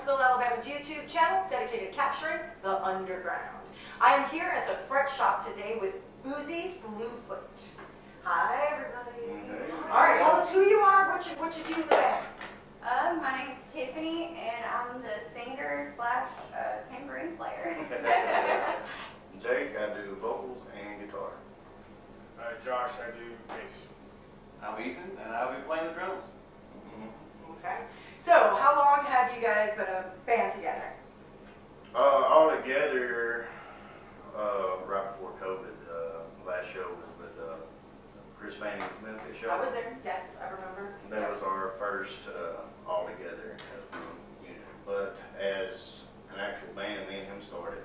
Huntsville Alabama's YouTube channel dedicated to capturing the underground. I am here at the front shop today with Boozy Slufoot. Hi, everybody. Hey. All right, tell us who you are, what you do in the band. My name is Tiffany, and I'm the singer slash tambourine player. Jake, I do vocals and guitar. Josh, I do bass. I'm Ethan, and I'll be playing the drums. Okay. So, how long have you guys been a band together? All together, right before COVID. Last show was with Chris Fanning's Memphis show. I was there. Yes, I remember. That was our first all together as one unit. But as an actual band, me and him started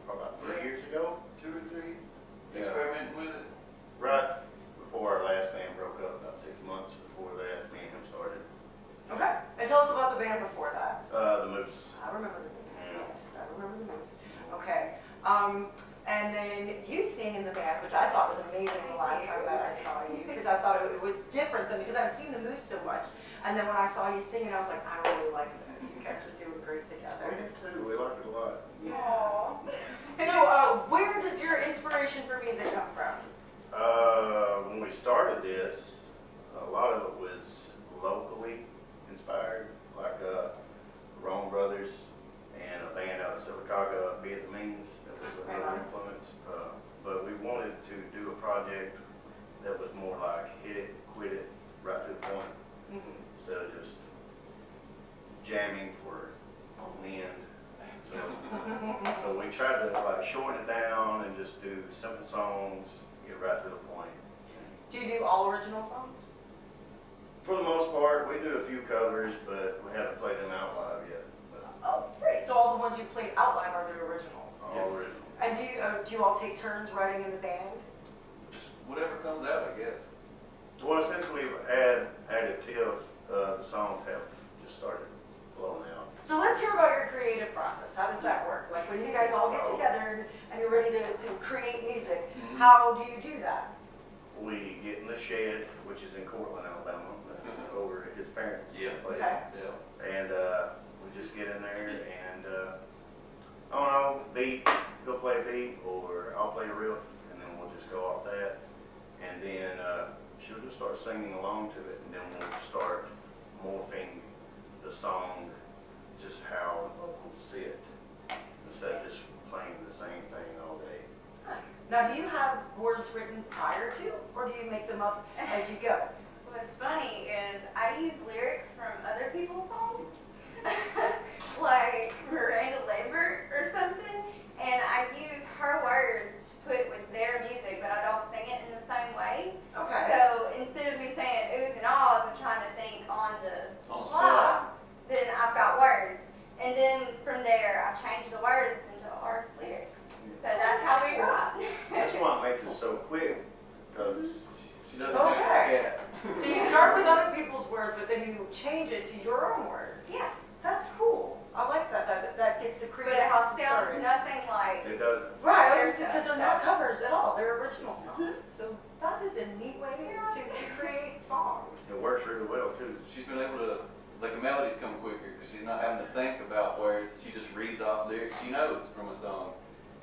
probably about 3 years ago. 2 or 3, Yeah. experimenting with it. Right before our last band broke up, about 6 months before that, me and him started. Okay. And tell us about the band before that. The Moose. I remember the Moose. Yeah. Yes, I remember the Moose. Okay. And then you sing in the band, which I thought was amazing the last time that I saw you, because I thought it was different because I've seen the Moose so much. And then when I saw you singing, I was like, I really like this. You guys are doing great We together. did too. We liked it a lot. Aww. So, where does your inspiration for music come from? When we started this, a lot of it was locally inspired, like Rome Brothers and a band out of Silicaga, Vietnamese, that was another influence. But we wanted to do a project that was more like hit it, quit it, right to the point, instead of just jamming for on the end. So we tried to like shorten it down and just do simple songs, get right to the point. Do you do all original songs? For the most part, we do a few covers, but we haven't played them out live yet. But Oh, great. So all the ones you played out live are the originals. all original. And do you all take turns writing in the band? Just whatever comes out, I guess. Well, since we've added Tiff, the songs have just started flowing out. So let's hear about your creative process. How does that work? Like when you guys all get together and you're ready to create music, how do you do that? We get in the shed, which is in Courtland, Alabama. That's over at his parents' Yeah. place. Okay. Yeah. And we just get in there and, I don't know, beat, go play a beat, or I'll play a riff, and then we'll just go off that. And then she'll just start singing along to it, and then we'll start morphing the song just how the vocals sit, instead of just playing the same thing all day. Nice. Now, do you have words written prior to, or do you make them up as you go? What's funny is I use lyrics from other people's songs, like Miranda Lambert or something, and I use her words to put with their music, but I don't sing it in the same way. Okay. So instead of me saying oohs and ahs and trying to think on the On the fly, spot. then I've got words. And then from there, I change the words into our lyrics. So that's how we write. That's why it makes it so quick, because She doesn't Okay. have to scat. So you start with other people's words, but then you change it to your own words. Yeah, That's cool. I like that. That gets the but creative it process sounds started. nothing like. it doesn't. Right, There's because they're stuff. not covers at all. They're original songs. So that is a neat way to create songs. It works really well too. She's been able to, like the melodies come quicker because she's not having to think about words. She just reads off lyrics she knows from a song.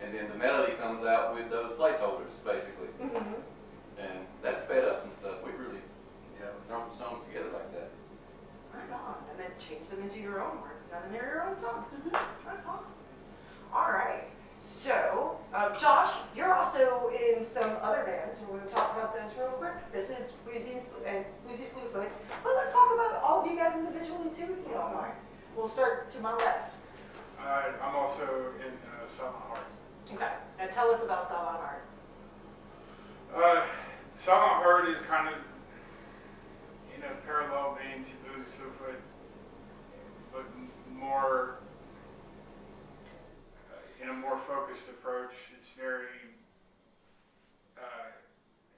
And then the melody comes out with those placeholders, basically. And that sped up some stuff. We really thrown songs together like that. Right on. And then change them into your own words. And then they're your own songs. That's awesome. All right. So, Josh, you're also in some other bands. We're going to talk about those real quick. This is Boozy Slufoot. But let's talk about all of you guys individually too, if you don't mind. We'll start to my left. I'm also in Salina Heart. Okay. And tell us about Salina Heart. Salina Heart is kind of in a parallel vein to Boozy Slufoot, but more in a more focused approach. It's very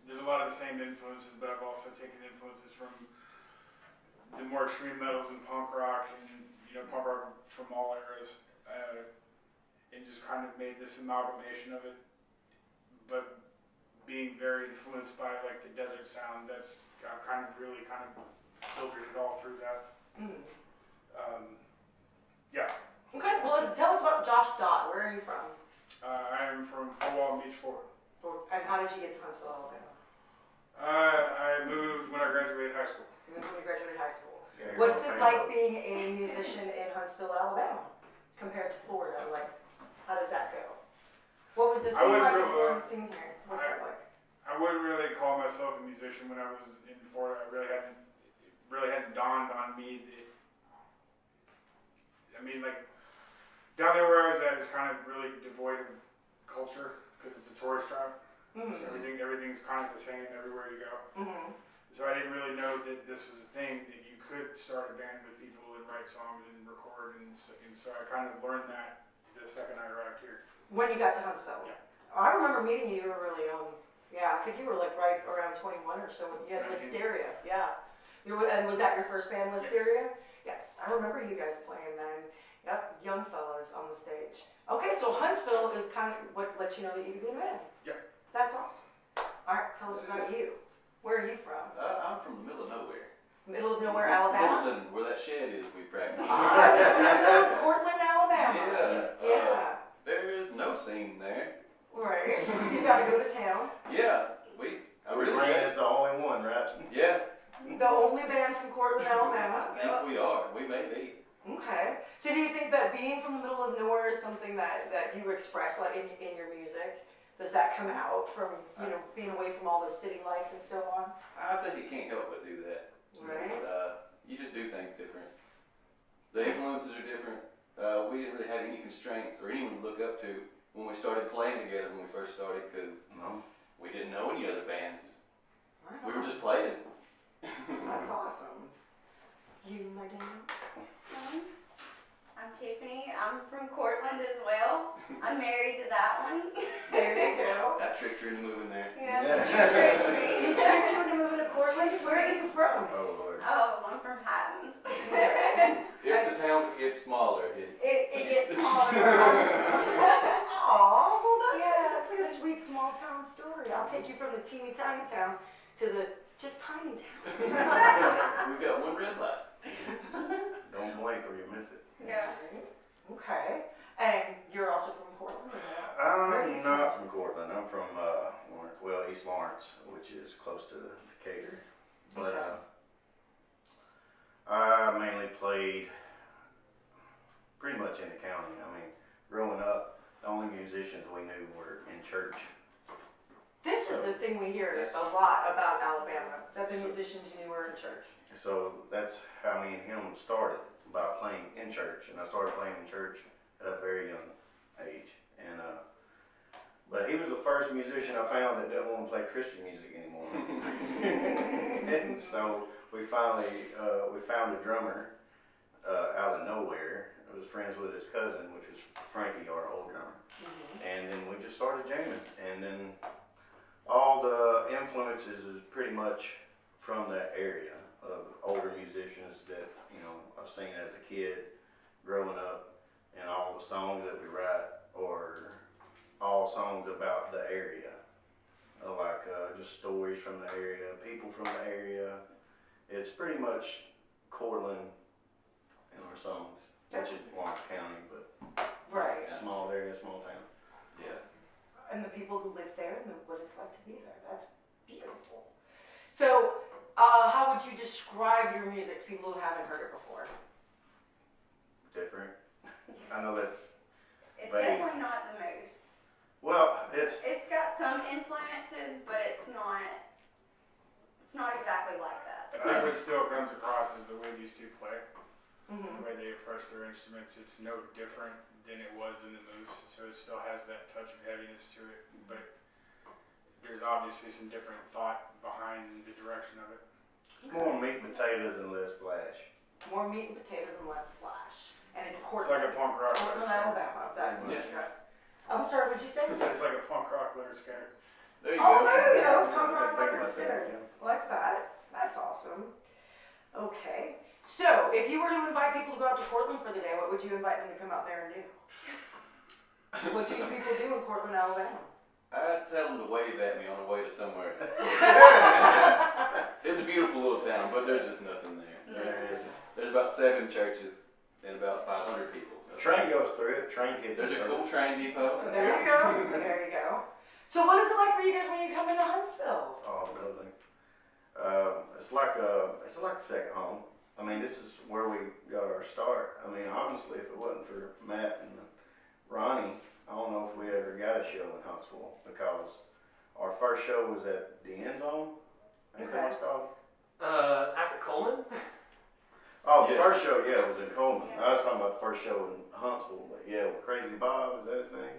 there's a lot of the same influences, but I've also taken influences from the more extreme metals and punk rock and punk rock from all eras, and just kind of made this amalgamation of it, but being very influenced by like the desert sound. That's kind of filtered it all through that. Yeah, Dodd, where are you from? I am from Fort Walton Beach, Florida. And how did you get to Huntsville, Alabama? I moved when I graduated high school. You moved when you graduated high school. Yeah, What's you're it on like payroll. being a musician in Huntsville, Alabama, compared to Florida? Like, how does that go? What was the I scene wouldn't like in really- Florida, the scene here? What's it like? I wouldn't really call myself a musician when I was in Florida. It really hadn't dawned on me that, I mean, like, down there where I was at is kind of really devoid of culture because it's a tourist trap. So everything's kind of the same everywhere you go. Mm-hmm. So I didn't really know that this was a thing, that you could start a band with people and write songs and record, and so I kind of learned that the second I arrived here. When you got to Huntsville? Yeah. I remember meeting you, you were really young. Yeah, I think you were like right around 21 or so when you had 19. Listeria. Yeah. And was that your first band, Listeria? Yes. I remember you guys playing then. Yep, young fellas on the stage. Okay, so Huntsville is kind of what let you know that you could be in a band. Yeah. That's awesome. All right, tell us about you. Where are you from? I'm from the middle of nowhere. Middle of nowhere, Alabama? Courtland, where that shed is we practice. Courtland, Alabama. Yeah. There is no scene there. Right. You gotta go to town. Yeah, I really Greene is the only one, right? Yeah, The only band from Courtland, Alabama. I think we are. We may be. Okay. So do you think that being from the middle of nowhere is something that you express like in your music? Does that come out from, being away from all the city life and so on? I think you can't help but do that. Right. You just do things different. The influences are different. We didn't really have any constraints or anyone to look up to when we started playing together when we first started because No. we didn't know any other bands. Right We were on. just playing. That's awesome. You, my Daniel? I'm Tiffany. I'm from Courtland as well. I'm married to that one. There you go. I tricked her into moving there. Yeah. Yeah. You tricked He me. tricked you into moving to Courtland? Where are you from? Oh, Lord. Oh, I'm from Hatton. If the town could get smaller, It gets smaller. Aw, well Yeah. that's like a sweet small town story. I'll take you from the teeny tiny town to the just tiny town. we've got one red light. Don't blink or you miss it. Yeah. Okay. And you're also from Courtland? Where are you I'm not from Courtland. I'm from East Lawrence, which is close to Decatur. But I mainly played pretty much in the county. I mean, growing up, the only musicians we knew were in church. This is a thing we hear a lot about Alabama, that the musicians you knew were in church. So that's how me and him started, by playing in church. And I started playing in church at a very young age. And but he was the first musician I found that didn't want to play Christian music anymore. And so we finally we found a drummer out of nowhere. I was friends with his cousin, which was Frankie, our old drummer. And then we just started jamming. And then all the influences is pretty much from that area of older musicians that, I've seen as a kid growing up, and all the songs that we write are all songs about the area. Like just stories from the area, people from the area. It's pretty much Courtland in our songs, which is Lawrence County, but Right. small area, small town. Yeah. And the people who live there and what it's like to be there. That's beautiful. So, how would you describe your music to people who haven't heard it before? Different. I know that's, It's Right. definitely not the most. well, it's, It's got some influences, but it's not exactly like that. I think what still comes across is the way these two play, Mm-hmm. the way they approach their instruments. It's no different than it was in the moose, so it still has that touch of heaviness to it. But there's obviously some different thought behind the direction of it. it's more meat and potatoes and less flash. More meat and potatoes and less flash. And it's It's Courtland. like a punk rock Courtland, letter Alabama. That's Yeah. I'm sorry, what'd you say? It's like a punk rock letter scanner. There you Oh, go. there you go. Yeah, Punk I rock think letter about that, scanner. yeah. Like that. That's awesome. Okay. So, if you were to invite people to go out to Courtland for the day, what would you invite them to come out there and do? What do you people do in Courtland, Alabama? I'd tell them to wave at me on the way to somewhere. It's a beautiful little town, but there's just nothing there. There is. There's about 7 churches and about 500 people. train goes through it. Train kid. There's a cool train depot. There you go. There you go. So what is it like for you guys when you come into Huntsville? Oh, lovely. It's like a second home. I mean, this is where we got our start. I mean, honestly, if it wasn't for Matt and Ronnie, I don't know if we ever got a show in Huntsville because our first show was at the End Zone. Ain't that what it's called? After Coleman? Oh, the Yeah. first show, yeah, was in Coleman. Yeah. I was talking about the first show in Huntsville, but yeah, with Crazy Bob, is that his name?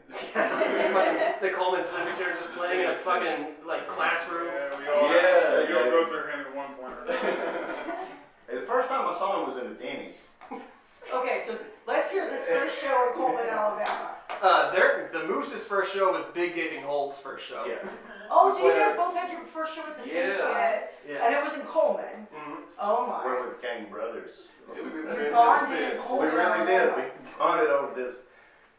The Coleman Civic Center just playing in a fucking like classroom. Yeah, we all go through him at one point or another. Hey, the first time I saw him was in the Denny's. Okay, so let's hear this first show in Coleman, Alabama. The Moose's first show was Big Gaping Hole's first show. Yeah. Oh, so you guys both had your first show at the same Yeah. time? Yeah. And it was in Coleman. Mhm. Oh my. Where we became brothers. Yeah, we've been You friends bonded ever in since. We Coleman, really did. Alabama. We bonded over this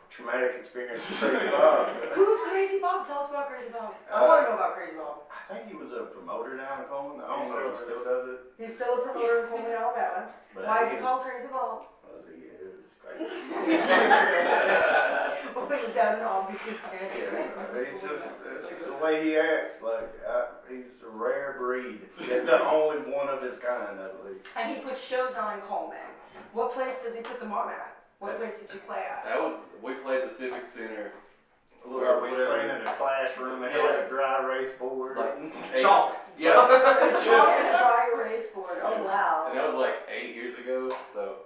traumatic experience with Crazy Bob. Who's Crazy Bob? Tell us about Crazy Bob. I want to know about Crazy Bob. I think he was a promoter down in Coleman. I don't He know if he still still does it. He's still a promoter in Coleman, Alabama. But Why is he was- called Crazy Bob? Was he? It was crazy. Well, was that an obvious answer? It's just the way he acts. Like he's a rare breed. He's the only one of his kind, I believe. And he puts shows on in Coleman. What place does he put them on at? What place did you play at? We played the Civic Center. Well, we was playing in a classroom and had a dry erase board. Like, Chalk. Yeah. Chalk and a dry erase board. Oh wow. And that was like 8 years ago, so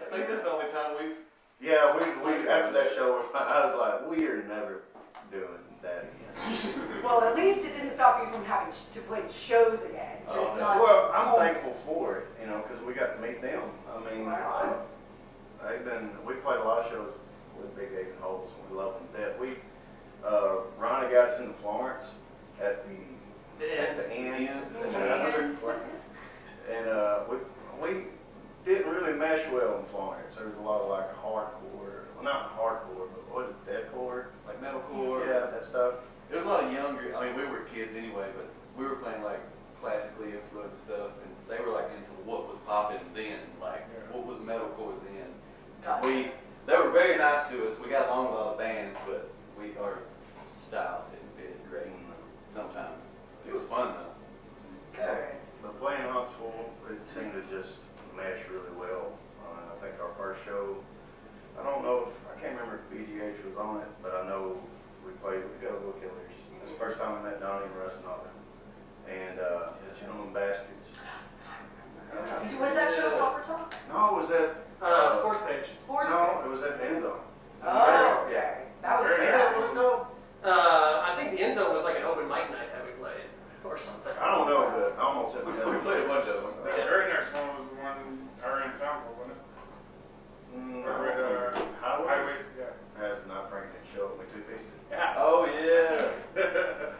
I think that's the only time we've. Yeah, we after that show, I was like, we are never doing that again. Well, at least it didn't stop you from having to play shows again. Just Oh, no. not. Well, I'm home. thankful for it, you know, because we got to meet them. I mean, Right. we played a lot of shows with Big Gaping Holes, and we love them to death. Ronnie got us into Florence at the end. And we didn't really mesh well in Florence. There was a lot of like hardcore, well not hardcore, but what is it, deathcore? Like metalcore. Yeah, that stuff. There was a lot of younger. I mean, we were kids anyway, but we were playing like classically influenced stuff, and they were like into what was popping then, like what was metalcore then. Gotcha. They were very nice to us. We got along with all the bands, but our style didn't fit as great sometimes. It was fun though. Good. But playing Huntsville, it seemed to just mesh really well. I think our first show, I don't know if, I can't remember if BGH was on it, but I know we played with Go-Go Killers. It was the first time I met Donnie and Russ and all them. And Gentleman Baskets. Was that show Popper Talk? No, it was at, Sports page. Sports? no, it was at the End Zone. Oh, okay. That was Ain't that what it's called? I think the End Zone was like an open mic night that we played, or something. I don't know, but I almost said We played a bunch of them. The very next one was the one I ran in town for, wasn't it? Or at Highways, yeah. That's not Franklin show, we two-pieced it. Yeah. Oh yeah.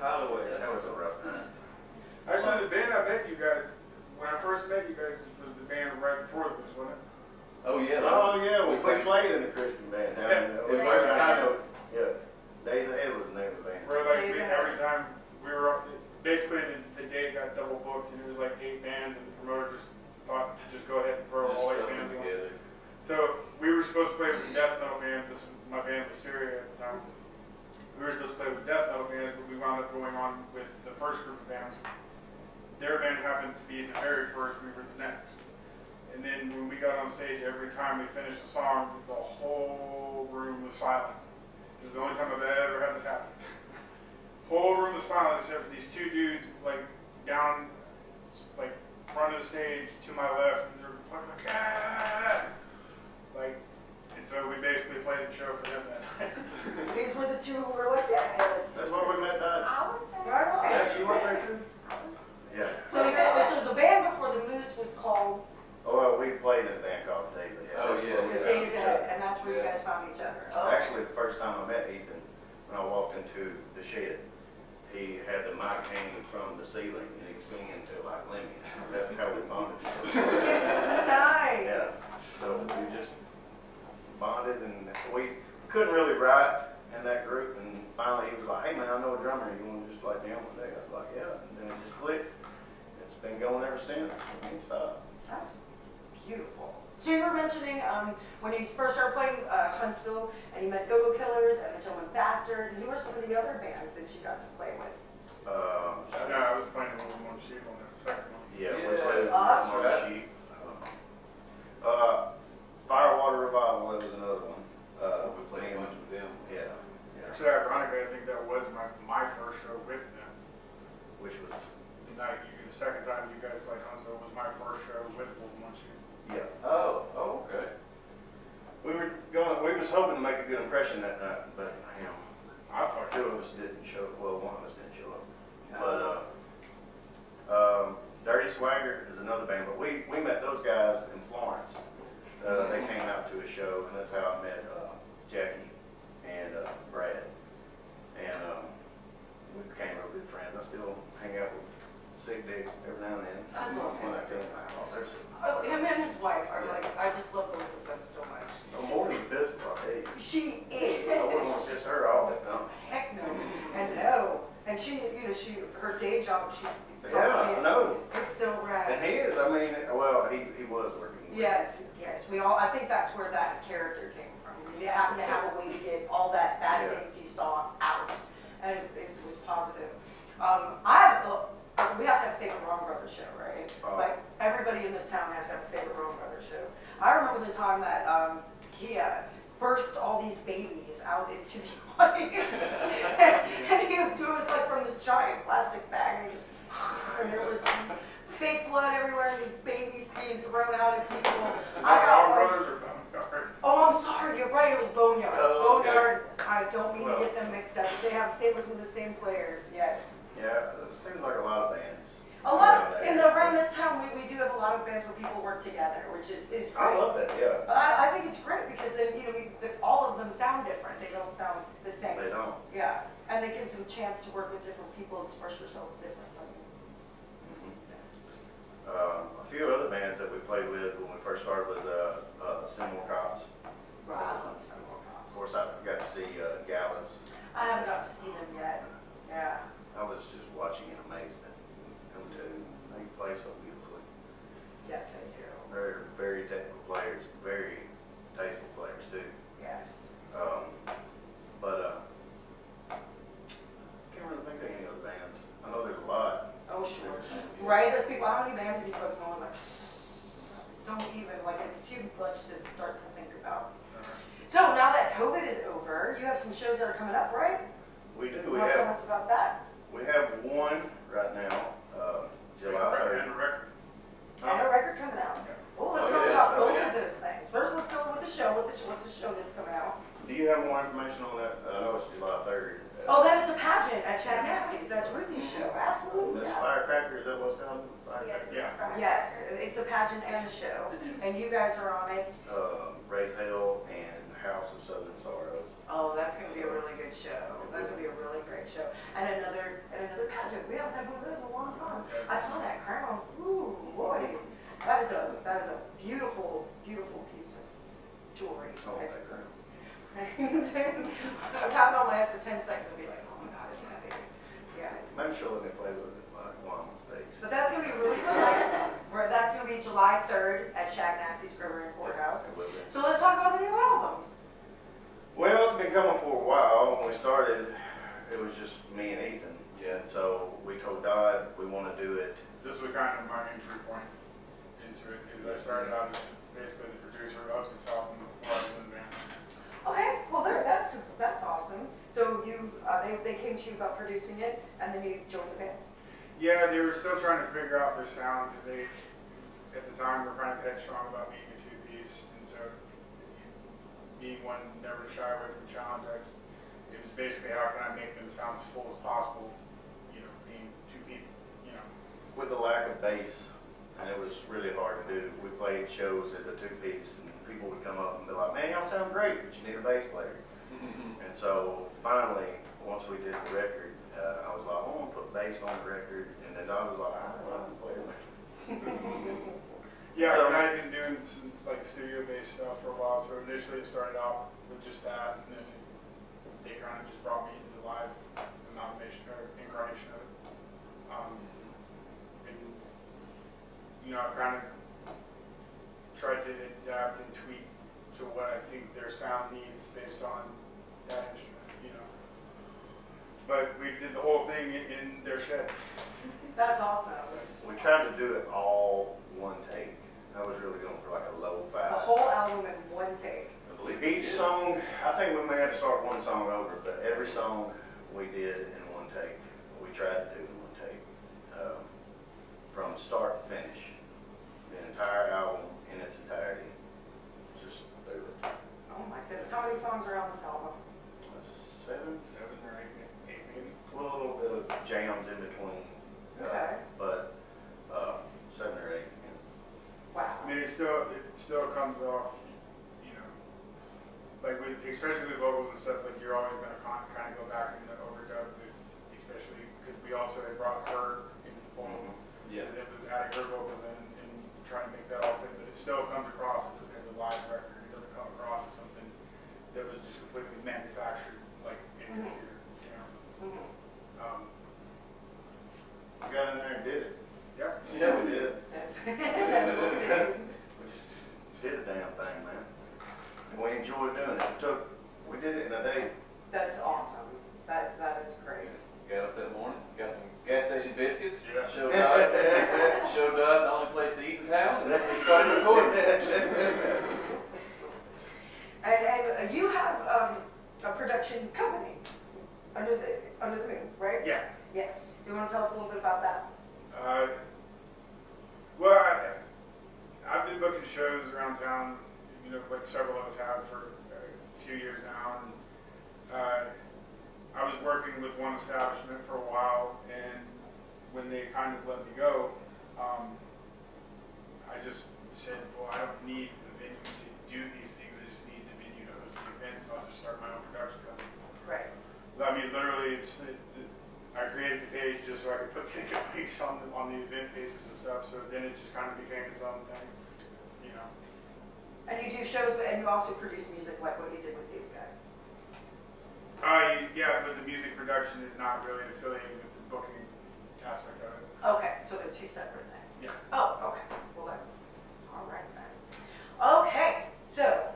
Holloway. That was a rough night. Actually, the band I met you guys, when I first met you guys, was the band right before this, wasn't it? Oh yeah. Oh yeah, we played in the Christian band down there. We played behind the, yeah, Days Ahead was the name of the band. Where like every time we were up, basically the date got double booked and it was like 8 bands and the promoter just thought to just go ahead and throw all 8 stuff bands them on. together. So we were supposed to play with the death metal bands. My band was Syria at the time. We were supposed to play with death metal bands, but we wound up going on with the first group of bands. Their band happened to be the very first, we were the next. And then when we got on stage, every time we finished a song, the whole room was silent. This is the only time I've ever had this happen. Whole room was silent except for these 2 dudes, like down, like front of the stage to my left, and they're fucking like, ah! Like, and so we basically played the show for them that night. These were the two who were like, yeah, let's. That's where we met Dad. I was there. Right on. Yeah, she went there too? I was. Yeah. So the band before the Moose was called Oh, well, we played in a band called Days Ahead. Oh, That's yeah, where we The met Days each Ahead, other. and that's where you guys found each other. Oh. Actually, the first time I met Ethan, when I walked into the shed, he had the mic hanging from the ceiling and he was singing to like Lemmy. That's how we bonded. Nice. Yeah. So we just bonded and we couldn't really write in that group, and finally he was like, hey man, I know a drummer, you want to just like jam one day? I was like, yeah, and then it just clicked. It's been going ever since. We ain't stopped. That's beautiful. So you were mentioning when you first started playing Huntsville, and you met Go-Go Killers and the Gentlemen Bastards, and who are some of the other bands that you got to play with? No, I was playing a little more cheap on that second one. Yeah, we Yeah. played Awesome. One Sheep. Firewater Revival, that was another one. We played a bunch with them. Yeah, yeah. Actually, ironically, I think that was my first show with them. Which was, The second time you guys played Huntsville was my first show with One Sheep. yeah. Oh, okay. We was hoping to make a good impression that night, but, you know, I fucked two up. of us didn't show, well, one of us didn't show up. Uh, But, Dirty Swagger is another band, but we met those guys in Florence. They came out to a show, and that's how I met Jackie and Brad. And we became real good friends. I still hang out with Sig Dick every now and then. I love him. When I come out. Oh, they're so- him and his wife are like, I just love both of them so much. No more than this, hey. She is. I wouldn't want to piss her off. No. Heck no. And no. And she, her day job, it's all Yeah, I kids. know. It's so rad. And he is, I mean, well, he was working. Yes. I think that's where that character came from. You have to have a way to get all that bad Yeah. things you saw out. And it was positive. We have to have a favorite Wrong Brothers show, right? Oh. Like, everybody in this town has to have a favorite Wrong Brothers show. I remember the time that he birthed all these babies out into the audience. and it was like from this giant plastic bag, and there was fake blood everywhere, and these babies being thrown out at people. Is I that got Wrong like, Brothers or Boneyard? oh, I'm sorry, you're right, it was Boneyard. Oh, okay. Boneyard, I don't mean Well. to get them mixed up. They have some of the same players, yes. Yeah, it seems like a lot of bands. Around this town, we do have a lot of bands where people work together, which is great. I love that, yeah. But I think it's great because then, all of them sound different. They don't sound the same. They don't. Yeah, and it gives them a chance to work with different people and express yourselves differently. Mhm. Yes. A few other bands that we played with when we first started was Similar Cops. Right, I love some more Of cops. course, I got to see Gallus. I haven't got to see them yet. Yeah. I was just watching in amazement. Them two, they play so beautifully. Yes, they do. They're very technical players, very tasteful players too. Yes. Can't really think of any other bands. I know there's a lot. Oh, sure. Right? Those people, how many bands have you put? And I was like, don't even, it's too much to start to think about. So now that COVID is over, you have some shows that are coming up, right? We do. You want to tell us about that? We have one right now, July 3rd. And a record. And a record coming out. Well, let's Oh, talk yeah, about so, both yeah. of those things. First, let's go with the show. What's the show that's coming out? Do you have more information on that? I know it's July 3rd. Oh, that is the pageant at Chad Massey's. That's Ruthie's show. Absolutely. Miss Yeah. Firecracker, is that what's called? Yes, Firecracker? it's from Yes, it's a pageant and a show, and you guys are on it. Raise Hell and House of Southern Sorrows. Oh, that's going to be a really good show. That's going to be a really great show. And another pageant. We haven't had one of those in a long time. I saw that crown. Ooh, boy. That is a beautiful, beautiful piece of jewelry, Oh, I that suppose. I'm tapping on my head for 10 seconds and be like, oh my God, it's heavy. Yeah. Maybe she'll let me play with it while I'm on stage. But that's going to be really fun. That's going to be July 3rd at Shag Nasty's River and Courthouse. It will be. So let's talk about the new album. Well, it's been coming for a while. When we started, it was just me and Ethan. Yeah. And so we told Dodd we want to do it. This was kind of my entry point into it, because I started out as basically the producer of this album before I was in the band. Okay, well that's awesome. So they came to you about producing it, and then you joined the band. Yeah, they were still trying to figure out their sound, because they, at the time, were kind of headstrong about being a two-piece, and so being one never to shy away from challenge, it was basically how can I make them sound as full as possible, being two people, With the lack of bass, and it was really hard to do. We played shows as a two-piece, and people would come up and be like, man, y'all sound great, but you need a bass player. And so finally, once we did the record, I was like, I want to put bass on the record, and then Doug was like, I don't know how to play it. Yeah, So- and I've been doing some studio-based stuff for a while. So initially it started out with just that, and then they kind of just brought me into the live amalgamation or incarnation of it. And I've kind of tried to to adapt and tweak to what I think their sound needs based on that instrument, you know. But we did the whole thing in their shed. That's awesome. We tried to do it all one take. I was really going for like a lo-fi. The whole album in one take. I believe Each song, I think we may have to start one song over, but every song we did in one take. We tried to do in one take. From start to finish. The entire album in its entirety. Just through it. Oh my goodness. How many songs are on this album? 7? 7 or 8 maybe. Well, a little bit of jams in between. Okay. But 7 or 8. Yeah. Wow. I mean, it still comes off, you know, like with, especially with vocals and stuff, like you're always gonna kind of go back and overdub with, especially because we also had brought her into the fold. Yeah. So then with adding her vocals and trying to make that all fit, but it still comes across as a live record. It doesn't come across as something that was just completely manufactured, like in your ear, you know. Mm-hmm. We got in there and did it. Yeah. Yeah, we did. That's what we did. We just did a damn thing, man. And we enjoyed doing it. We did it in a day. That's awesome. That is great. Got up that morning, got some gas station biscuits, Yeah. showed up, the only place to eat in town, and then we started recording. And you have a production company under the moon, right? Yeah. Yes. You want to tell us a little bit about that? Well, I've been booking shows around town, you know, like several of us have for a few years now. And I was working with one establishment for a while, and when they kind of let me go, I just said, well, I don't need a venue to do these things. I just need the venue to host the events, so I'll just start my own production company. Right. I mean, literally, I created the page just so I could put ticket links on the event pages and stuff. So then it just kind of became its own thing, you know. And you do shows, and you also produce music like what you did with these guys. Yeah, but the music production is not really affiliated with the booking aspect of it. Okay, so they're two separate things. Yeah. Oh, okay. Well, that's all right then. Okay, so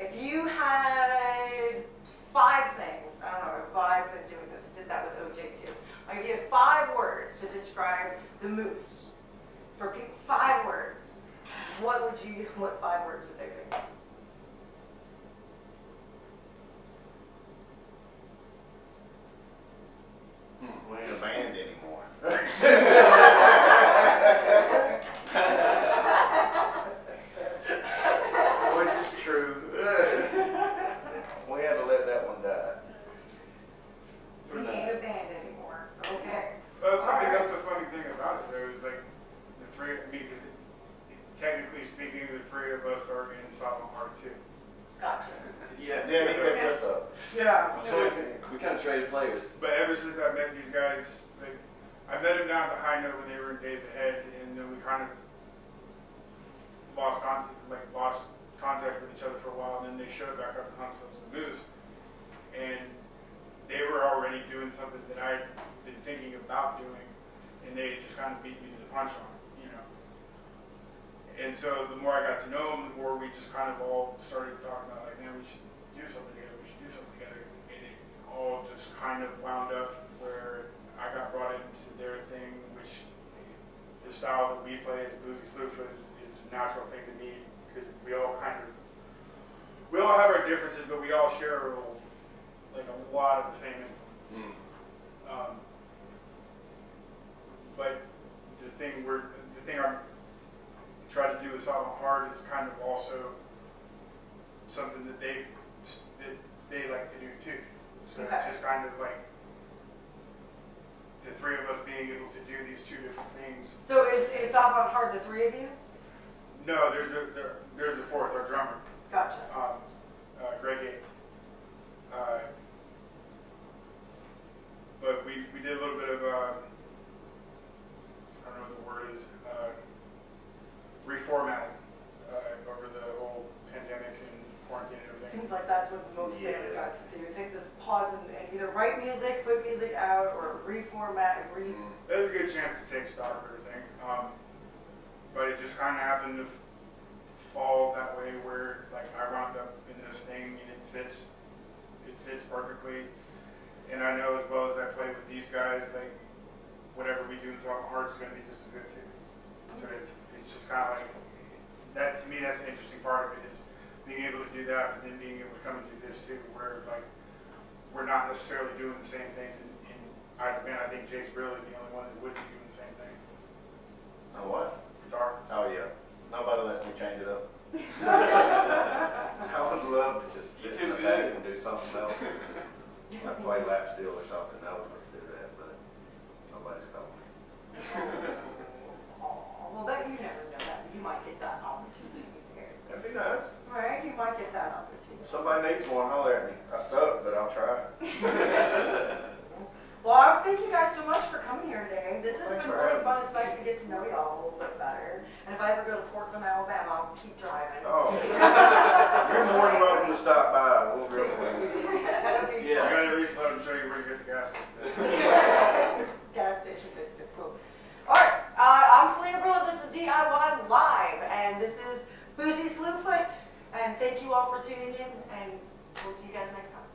if you had 5 things, I don't know if I've been doing this, I did that with OJ too. Like if you had 5 words to describe the Moose, for 5 words, what 5 words would they be? We ain't a band anymore. Which is true. We had to let that one die. We ain't a band anymore. Okay. Well, that's, Alright. that's the funny thing about it, though, is like the 3, I mean, because technically speaking, the 3 of us are in Salina Park too. Gotcha. Yeah, Yeah, he so picked us up. Yeah. we kind of traded players. But ever since I met these guys, like, I met them down at the High Note when they were in Days Ahead, and then we kind of lost contact with each other for a while, and then they showed back up in Huntsville as the Moose, and they were already doing something that I'd been thinking about doing, and they just kind of beat me to the punch on it, you know. And so the more I got to know them, the more we just kind of all started talking about, like, man, we should do something together, and it all just kind of wound up where I got brought into their thing, which the style that we play as Boozy Slufoot is a natural thing to me, because we all have our differences, but we all share like a lot of the same influences. But the thing I'm trying to do with Salina Hard is kind of also something that they like to do too. So Okay. it's just kind of like the 3 of us being able to do these 2 different things. So is Salina Hard the 3 of you? No, there's a 4th, our drummer, Gotcha. Greg Gates. But we did a little bit of I don't know what the word is, reformatting over the whole pandemic and quarantine and everything. Seems like that's what most bands Yeah. got to do. Take this pause and either write music, put music out, or reformat and There's a good chance to take stock of everything, but it just kind of happened to fall that way where like I wound up in this thing and it fits perfectly. And I know as well as I play with these guys, like whatever we do in Salina Heart is going to be just as good too. So it's just kind of like that. To me, that's the interesting part of it is being able to do that, but then being able to come and do this too, where like we're not necessarily doing the same things. And I think Jake's really the only one that would be doing the same thing. On what? Guitar. Oh yeah. Nobody lets me change it up. I would love to just sit in the back and do something else. Like play lap steel or something. I would love to do that, but nobody's calling me. Oh, well, that you never know that. You might get that opportunity there. That'd be nice. Right? You might get that opportunity. If somebody needs one, holler at me. I suck, but I'll try. Well, thank you guys so much for coming here today. This has Thanks been for really having fun. us. It's nice to get to know y'all a little bit better. And if I ever go to Courtland, Alabama, I'll keep driving. Oh, you're more than welcome to stop by. We'll grill for you. That'll be I'm fun. going to at least let them show you where you get the gas station. Gas station biscuits, cool. Alright, I'm Salina Brilla, this is DIY Live, and this is Boozy Slufoot, and thank you all for tuning in, and we'll see you guys next time.